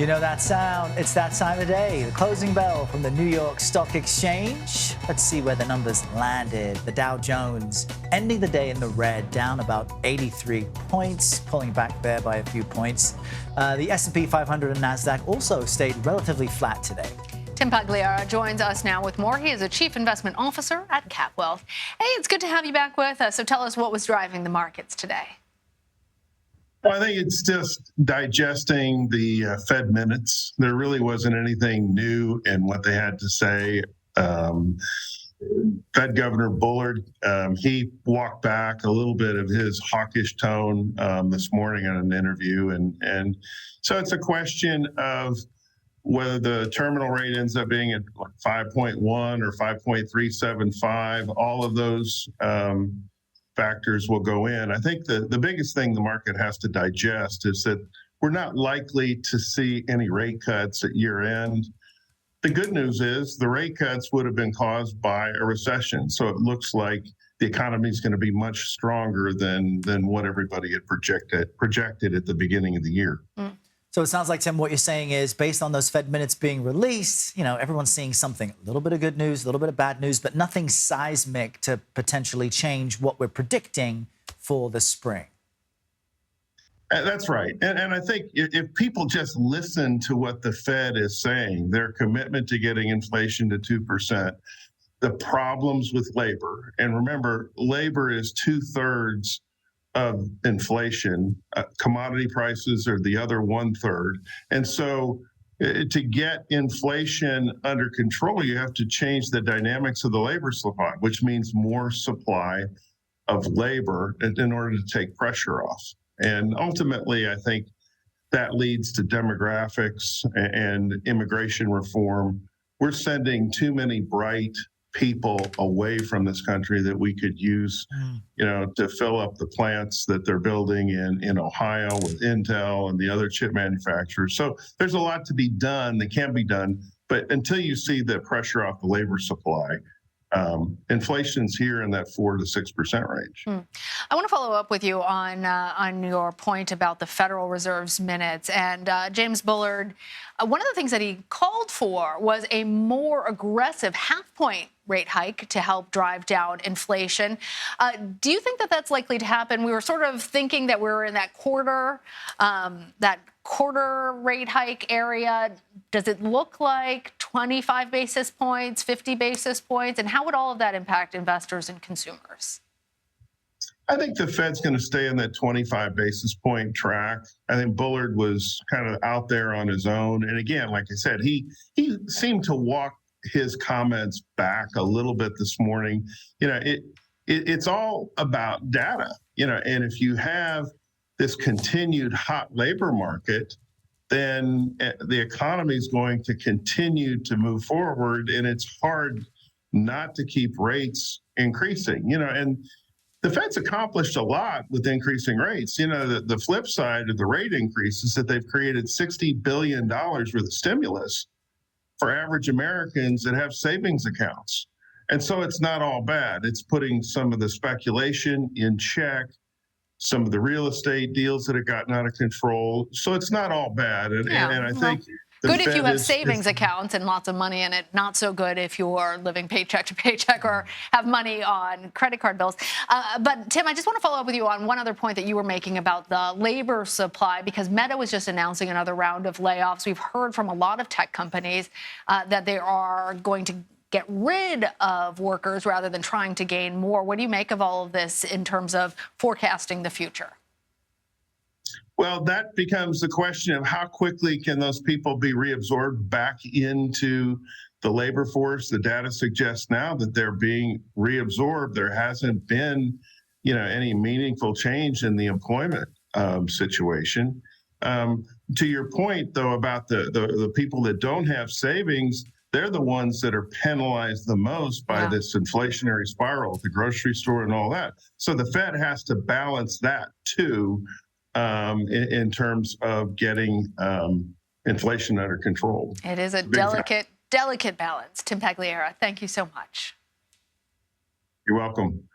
You know that sound? It's that time of day, the closing bell from the New York Stock Exchange. Let's see where the numbers landed. The Dow Jones ending the day in the red, down about 83 points, pulling back there by a few points. The S&P 500 and NASDAQ also stayed relatively flat today. Tim Pagliara joins us now with more. He is a chief investment officer at CapWealth. Hey, it's good to have you back with us. So tell us what was driving the markets today. Well, I think it's just digesting the Fed minutes. There really wasn't anything new in what they had to say. Fed Governor Bullard, he walked back a little bit of his hawkish tone this morning in an interview. And so it's a question of whether the terminal rate ends up being at 5.1 or 5.375, all of those factors will go in. I think the biggest thing the market has to digest is that we're not likely to see any rate cuts at year end. The good news is the rate cuts would have been caused by a recession. So it looks like the economy is going to be much stronger than what everybody had projected at the beginning of the year. So it sounds like, Tim, what you're saying is based on those Fed minutes being released, everyone's seeing something, a little bit of good news, a little bit of bad news, but nothing seismic to potentially change what we're predicting for the spring. That's right. And I think if people just listen to what the Fed is saying, their commitment to getting inflation to 2%, the problems with labor, and remember, labor is 2/3 of inflation, commodity prices are the other 1/3. And so to get inflation under control, you have to change the dynamics of the labor supply, which means more supply of labor in order to take pressure off. And ultimately, I think that leads to demographics and immigration reform. We're sending too many bright people away from this country that we could use, to fill up the plants that they're building in Ohio with Intel and the other chip manufacturers. So there's a lot to be done that can be done, but until you see the pressure off the labor supply, inflation's here in that 4 to 6% range. I want to follow up with you on your point about the Federal Reserve's minutes. And James Bullard, one of the things that he called for was a more aggressive half-point rate hike to help drive down inflation. Do you think that that's likely to happen? We were sort of thinking that we were in that quarter rate hike area. Does it look like 25 basis points, 50 basis points? And how would all of that impact investors and consumers? I think the Fed's going to stay in that 25 basis point track. I think Bullard was kind of out there on his own. And again, like I said, he seemed to walk his comments back a little bit this morning. It's all about data, and if you have this continued hot labor market, then the economy is going to continue to move forward, and it's hard not to keep rates increasing, and the Fed's accomplished a lot with increasing rates. The flip side of the rate increase is that they've created $60 billion worth of stimulus for average Americans that have savings accounts. And so it's not all bad. It's putting some of the speculation in check, some of the real estate deals that have gotten out of control. So it's not all bad. And I think good if you have savings accounts and lots of money in it. Not so good if you're living paycheck to paycheck or have money on credit card bills. But Tim, I just want to follow up with you on one other point that you were making about the labor supply, because Meta was just announcing another round of layoffs. We've heard from a lot of tech companies that they are going to get rid of workers rather than trying to gain more. What do you make of all of this in terms of forecasting the future? Well, that becomes the question of how quickly can those people be reabsorbed back into the labor force. The data suggests now that they're being reabsorbed. There hasn't been, any meaningful change in the employment situation. To your point, though, about the people that don't have savings, they're the ones that are penalized the most by this inflationary spiral at the grocery store and all that. So the Fed has to balance that, too, in terms of getting inflation under control. It is a delicate balance. Tim Pagliara, thank you so much. You're welcome.